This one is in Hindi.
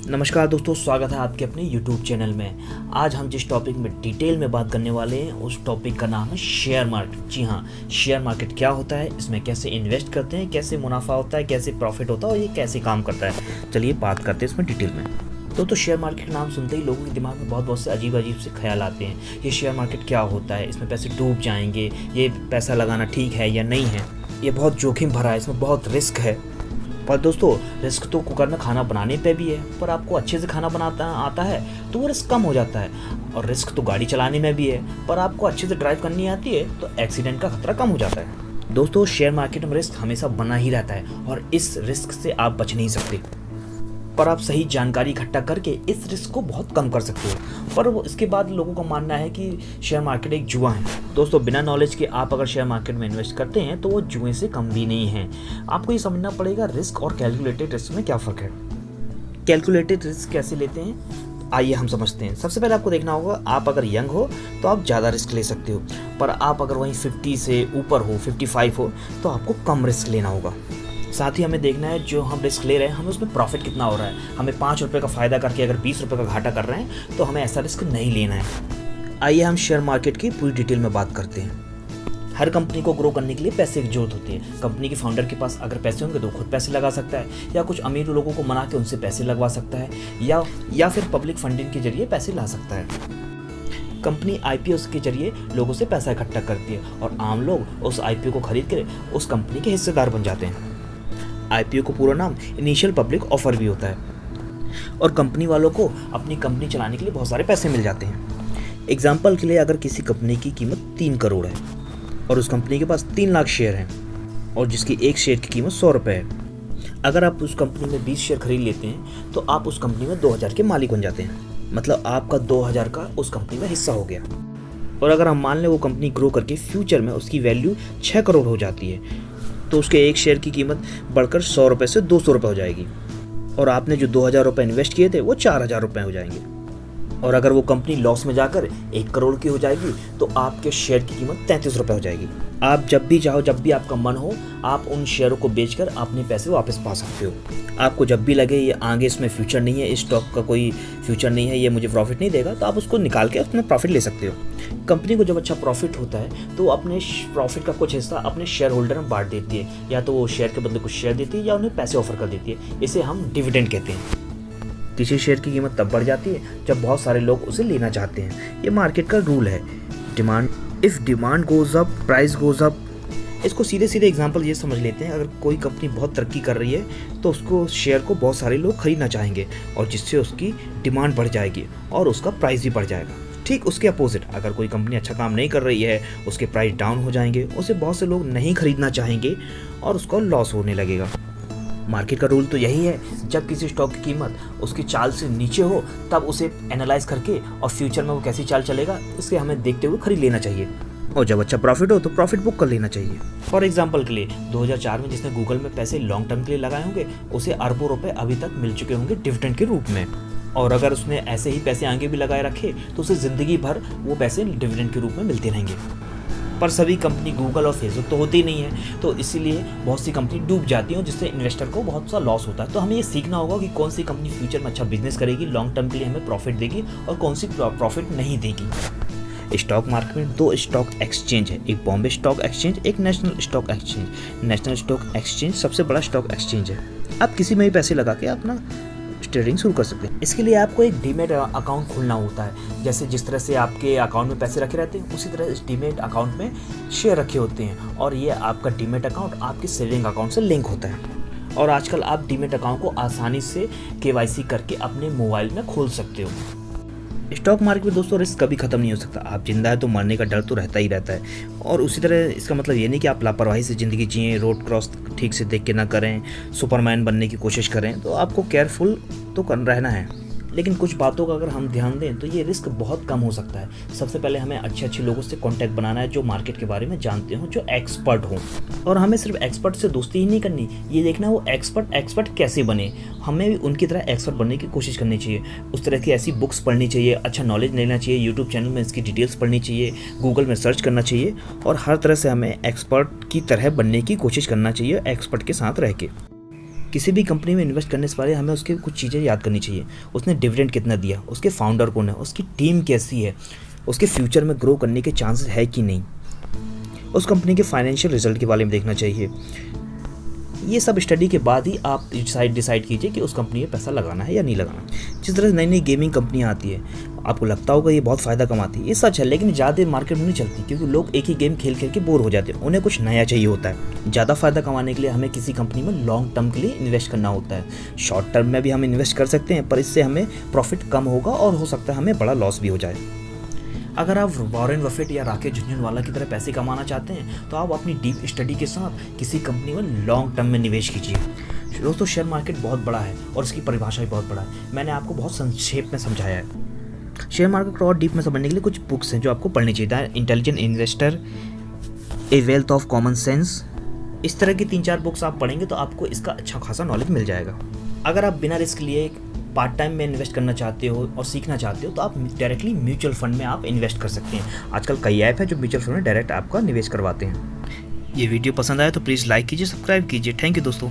नमस्कार दोस्तों, स्वागत है आपके अपने YouTube चैनल में। आज हम जिस टॉपिक में डिटेल में बात करने वाले हैं उस टॉपिक का नाम है शेयर मार्केट। जी हाँ, शेयर मार्केट क्या होता है, इसमें कैसे इन्वेस्ट करते हैं, कैसे मुनाफा होता है, कैसे प्रॉफिट होता है और ये कैसे काम करता है। चलिए बात करते हैं इसमें डिटेल में। तो शेयर मार्केट का नाम सुनते ही लोगों के दिमाग में बहुत से अजीब से ख्याल आते हैं। ये शेयर मार्केट क्या होता है, इसमें पैसे डूब जाएंगे, ये पैसा लगाना ठीक है या नहीं है, ये बहुत जोखिम भरा है, इसमें बहुत रिस्क है। पर दोस्तों, रिस्क तो कुकर में खाना बनाने पे भी है, पर आपको अच्छे से खाना बनाता आता है तो वो रिस्क कम हो जाता है। और रिस्क तो गाड़ी चलाने में भी है, पर आपको अच्छे से ड्राइव करनी आती है तो एक्सीडेंट का खतरा कम हो जाता है। दोस्तों, शेयर मार्केट में रिस्क हमेशा बना ही रहता है और इस रिस्क से आप बच नहीं सकते, पर आप सही जानकारी इकट्ठा करके इस रिस्क को बहुत कम कर सकते हो। पर वो इसके बाद लोगों का मानना है कि शेयर मार्केट एक जुआ है। दोस्तों, बिना नॉलेज के आप अगर शेयर मार्केट में इन्वेस्ट करते हैं तो वो जुए से कम भी नहीं है। आपको ये समझना पड़ेगा रिस्क और कैलकुलेटेड रिस्क में क्या फ़र्क है। कैलकुलेटेड रिस्क कैसे लेते हैं, आइए हम समझते हैं। सबसे पहले आपको देखना होगा, आप अगर यंग हो तो आप ज़्यादा रिस्क ले सकते हो, पर आप अगर वहीं 50 से ऊपर हो, 55 हो, तो आपको कम रिस्क लेना होगा। साथ ही हमें देखना है जो हम रिस्क ले रहे हैं हमें उसमें प्रॉफिट कितना हो रहा है। हमें 5 रुपये का फ़ायदा करके अगर 20 रुपये का घाटा कर रहे हैं तो हमें ऐसा रिस्क नहीं लेना है। आइए हम शेयर मार्केट की पूरी डिटेल में बात करते हैं। हर कंपनी को ग्रो करने के लिए पैसे की जरूरत होती है। कंपनी के फाउंडर के पास अगर पैसे होंगे तो खुद पैसे लगा सकता है, या कुछ अमीर लोगों को मना के उनसे पैसे लगवा सकता है, या फिर पब्लिक फंडिंग के जरिए पैसे ला सकता है। कंपनी IPO के जरिए लोगों से पैसा इकट्ठा करती है और आम लोग उस IPO को खरीद कर उस कंपनी के हिस्सेदार बन जाते हैं। IPO को पूरा नाम इनिशियल पब्लिक ऑफर भी होता है और कंपनी वालों को अपनी कंपनी चलाने के लिए बहुत सारे पैसे मिल जाते हैं। एग्जाम्पल के लिए, अगर किसी कंपनी की कीमत 3 करोड़ है और उस कंपनी के पास 3 लाख शेयर हैं और जिसकी एक शेयर की कीमत 100 रुपये है। अगर आप उस कंपनी में 20 शेयर खरीद लेते हैं तो आप उस कंपनी में 2000 के मालिक बन जाते हैं। मतलब आपका 2000 का उस कंपनी में हिस्सा हो गया। और अगर हम मान लें वो कंपनी ग्रो करके फ्यूचर में उसकी वैल्यू 6 करोड़ हो जाती है तो उसके एक शेयर की कीमत बढ़कर 100 रुपये से 200 रुपये हो जाएगी और आपने जो 2000 रुपये इन्वेस्ट किए थे वो 4000 रुपये हो जाएंगे। और अगर वो कंपनी लॉस में जाकर 1 करोड़ की हो जाएगी तो आपके शेयर की कीमत 33 रुपये हो जाएगी। आप जब भी चाहो, जब भी आपका मन हो, आप उन शेयरों को बेचकर अपने पैसे वापस पा सकते हो। आपको जब भी लगे ये आगे इसमें फ्यूचर नहीं है, इस स्टॉक का कोई फ्यूचर नहीं है, ये मुझे प्रॉफिट नहीं देगा, तो आप उसको निकाल के उसमें प्रॉफिट ले सकते हो। कंपनी को जब अच्छा प्रॉफिट होता है तो अपने प्रॉफिट का कुछ हिस्सा अपने शेयर होल्डर में बांट देती है, या तो वो शेयर के बदले कुछ शेयर देती है या उन्हें पैसे ऑफर कर देती है। इसे हम डिविडेंड कहते हैं। किसी शेयर की कीमत तब बढ़ जाती है जब बहुत सारे लोग उसे लेना चाहते हैं। ये मार्केट का रूल है। If demand goes up, price goes up. इसको सीधे एग्जांपल ये समझ लेते हैं, अगर कोई कंपनी बहुत तरक्की कर रही है तो उसको शेयर को बहुत सारे लोग खरीदना चाहेंगे और जिससे उसकी डिमांड बढ़ जाएगी और उसका प्राइस भी बढ़ जाएगा। ठीक उसके अपोजिट, अगर कोई कंपनी अच्छा काम नहीं कर रही है, उसके प्राइस डाउन हो जाएंगे, उसे बहुत से लोग नहीं खरीदना चाहेंगे और उसको लॉस होने लगेगा। मार्केट का रूल तो यही है, जब किसी स्टॉक की कीमत उसकी चाल से नीचे हो तब उसे एनालाइज करके और फ्यूचर में वो कैसी चाल चलेगा इसके हमें देखते हुए खरीद लेना चाहिए। और जब अच्छा प्रॉफिट हो तो प्रॉफिट बुक कर लेना चाहिए। फॉर एग्जांपल के लिए 2004 में जिसने गूगल में पैसे लॉन्ग टर्म के लिए लगाए होंगे उसे अरबों रुपए अभी तक मिल चुके होंगे डिविडेंड के रूप में। और अगर उसने ऐसे ही पैसे आगे भी लगाए रखे तो उसे ज़िंदगी भर वो पैसे डिविडेंड के रूप में मिलते रहेंगे। पर सभी कंपनी गूगल और फेसबुक तो होती ही नहीं है, तो इसीलिए बहुत सी कंपनी डूब जाती हैं जिससे इन्वेस्टर को बहुत सा लॉस होता है। तो हमें ये सीखना होगा कि कौन सी कंपनी फ्यूचर में अच्छा बिजनेस करेगी, लॉन्ग टर्म के लिए हमें प्रॉफिट देगी और कौन सी प्रॉफिट नहीं देगी। स्टॉक मार्केट में 2 स्टॉक एक्सचेंज है, एक बॉम्बे स्टॉक एक्सचेंज, एक national stock exchange. National stock exchange सबसे बड़ा स्टॉक एक्सचेंज है। आप किसी में भी पैसे लगा के अपना ट्रेडिंग शुरू कर सकते हैं। इसके लिए आपको एक डीमेट अकाउंट खोलना होता है। जैसे जिस तरह से आपके अकाउंट में पैसे रखे रहते हैं उसी तरह इस डीमेट अकाउंट में शेयर रखे होते हैं और ये आपका डीमेट अकाउंट आपके सेविंग अकाउंट से लिंक होता है। और आजकल आप डीमेट अकाउंट को आसानी से KYC करके अपने मोबाइल में खोल सकते हो। स्टॉक मार्केट में दोस्तों रिस्क कभी खत्म नहीं हो सकता। आप जिंदा है तो मरने का डर तो रहता ही रहता है। और उसी तरह इसका मतलब ये नहीं कि आप लापरवाही से ज़िंदगी जिएं, रोड क्रॉस ठीक से देख के ना करें, सुपरमैन बनने की कोशिश करें। तो आपको केयरफुल तो रहना है, लेकिन कुछ बातों का अगर हम ध्यान दें तो ये रिस्क बहुत कम हो सकता है। सबसे पहले हमें अच्छे लोगों से कांटेक्ट बनाना है जो मार्केट के बारे में जानते हो, जो एक्सपर्ट हों। और हमें सिर्फ एक्सपर्ट से दोस्ती ही नहीं करनी, ये देखना वो एक्सपर्ट कैसे बने। हमें भी उनकी तरह एक्सपर्ट बनने की कोशिश करनी चाहिए। उस तरह की ऐसी बुक्स पढ़नी चाहिए, अच्छा नॉलेज लेना चाहिए, यूट्यूब चैनल में इसकी डिटेल्स पढ़नी चाहिए, गूगल में सर्च करना चाहिए और हर तरह से हमें एक्सपर्ट की तरह बनने की कोशिश करना चाहिए, एक्सपर्ट के साथ रह के। किसी भी कंपनी में इन्वेस्ट करने से पहले हमें उसके कुछ चीज़ें याद करनी चाहिए। उसने डिविडेंड कितना दिया, उसके फाउंडर कौन है, उसकी टीम कैसी है, उसके फ्यूचर में ग्रो करने के चांसेस है कि नहीं, उस कंपनी के फाइनेंशियल रिजल्ट के बारे में देखना चाहिए। ये सब स्टडी के बाद ही आप डिसाइड कीजिए कि उस कंपनी में पैसा लगाना है या नहीं लगाना। जिस तरह से नई नई गेमिंग कंपनियाँ आती है, आपको लगता होगा ये बहुत फ़ायदा कमाती है, ये सच है, लेकिन ज़्यादा मार्केट में नहीं चलती, क्योंकि लोग एक ही गेम खेल खेल के बोर हो जाते हैं, उन्हें कुछ नया चाहिए होता है। ज़्यादा फ़ायदा कमाने के लिए हमें किसी कंपनी में लॉन्ग टर्म के लिए इन्वेस्ट करना होता है। शॉर्ट टर्म में भी हम इन्वेस्ट कर सकते हैं, पर इससे हमें प्रॉफिट कम होगा और हो सकता है हमें बड़ा लॉस भी हो जाए। अगर आप वॉरेन बफेट या राकेश झुनझुनवाला की तरह पैसे कमाना चाहते हैं तो आप अपनी डीप स्टडी के साथ किसी कंपनी में लॉन्ग टर्म में निवेश कीजिए। दोस्तों, शेयर मार्केट बहुत बड़ा है और इसकी परिभाषा भी बहुत बड़ा है। मैंने आपको बहुत संक्षेप में समझाया है। शेयर मार्केट को और डीप में समझने के लिए कुछ बुक्स हैं जो आपको पढ़नी चाहिए। The intelligent investor, A wealth of common sense, इस तरह की 3-4 बुक्स आप पढ़ेंगे तो आपको इसका अच्छा खासा नॉलेज मिल जाएगा। अगर आप बिना रिस्क लिए पार्ट टाइम में इन्वेस्ट करना चाहते हो और सीखना चाहते हो तो आप डायरेक्टली म्यूचुअल फंड में आप इन्वेस्ट कर सकते हैं। आजकल कई ऐप है जो म्यूचुअल फंड में डायरेक्ट आपका निवेश करवाते हैं। ये वीडियो पसंद आया तो प्लीज़ लाइक कीजिए, सब्सक्राइब कीजिए। थैंक यू दोस्तों।